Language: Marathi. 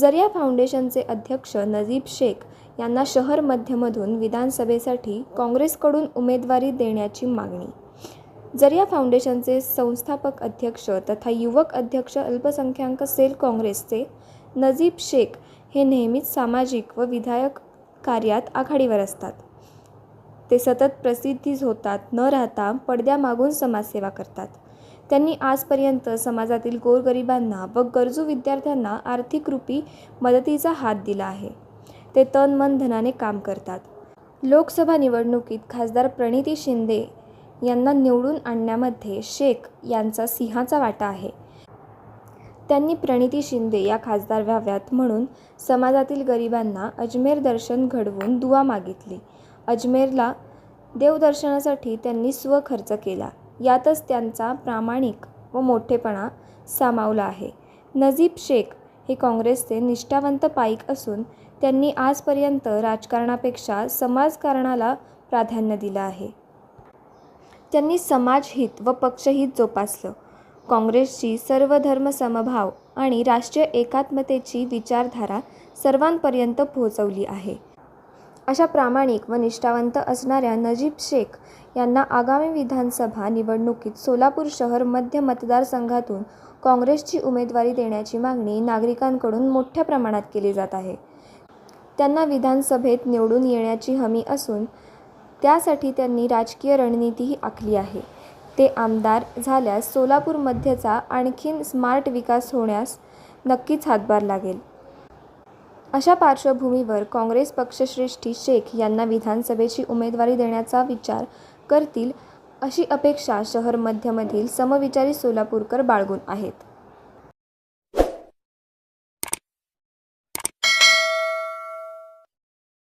जरिया फाउंडेशनचे अध्यक्ष नजीब शेख यांना शहर मध्यमधून विधानसभेसाठी काँग्रेसकडून उमेदवारी देण्याची मागणी. जरिया फाउंडेशनचे संस्थापक अध्यक्ष तथा युवक अध्यक्ष अल्पसंख्याक सेल काँग्रेसचे नजीब शेख हे नेहमीच सामाजिक व विधायक कार्यात आघाडीवर असतात. ते सतत प्रसिद्धीस होतात न राहता पडद्यामागून समाजसेवा करतात. त्यांनी आजपर्यंत समाजातील गोरगरिबांना व गरजू विद्यार्थ्यांना आर्थिक रूपी मदतीचा हात दिला आहे. ते तन मन धनाने काम करतात. लोकसभा निवडणुकीत खासदार प्रणिती शिंदे यांना निवडून आणण्यामध्ये शेख यांचा सिंहाचा वाटा आहे. त्यांनी प्रणिती शिंदे या खासदार व्हाव्यात म्हणून समाजातील गरिबांना अजमेर दर्शन घडवून दुवा मागितली. अजमेरला देवदर्शनासाठी त्यांनी स्वखर्च केला. यातच त्यांचा प्रामाणिक व मोठेपणा सामावला आहे. नजीब शेख हे काँग्रेसचे निष्ठावंत पाईक असून त्यांनी आजपर्यंत राजकारणापेक्षा समाजकारणाला प्राधान्य दिलं आहे. त्यांनी समाजहित व पक्षहित जोपासलं. काँग्रेसची सर्वधर्म समभाव आणि राष्ट्रीय एकात्मतेची विचारधारा सर्वांपर्यंत पोहोचवली आहे. अशा प्रामाणिक व निष्ठावंत असणाऱ्या नजीब शेख यांना आगामी विधानसभा निवडणुकीत सोलापूर शहर मध्य मतदारसंघातून काँग्रेसची उमेदवारी देण्याची मागणी नागरिकांकडून मोठ्या प्रमाणात केली जात आहे. त्यांना विधानसभेत निवडून येण्याची हमी असून त्यासाठी त्यांनी राजकीय रणनीतीही आखली आहे. ते आमदार झाल्यास सोलापूर मध्यचा आणखीन स्मार्ट विकास होण्यास नक्कीच हातभार लागेल. अशा पार्श्वभूमीवर काँग्रेस पक्षश्रेष्ठी शेख यांना विधानसभेची उमेदवारी देण्याचा विचार करतील अशी अपेक्षा शहर मध्यमधील समविचारी सोलापूरकर बाळगून आहेत.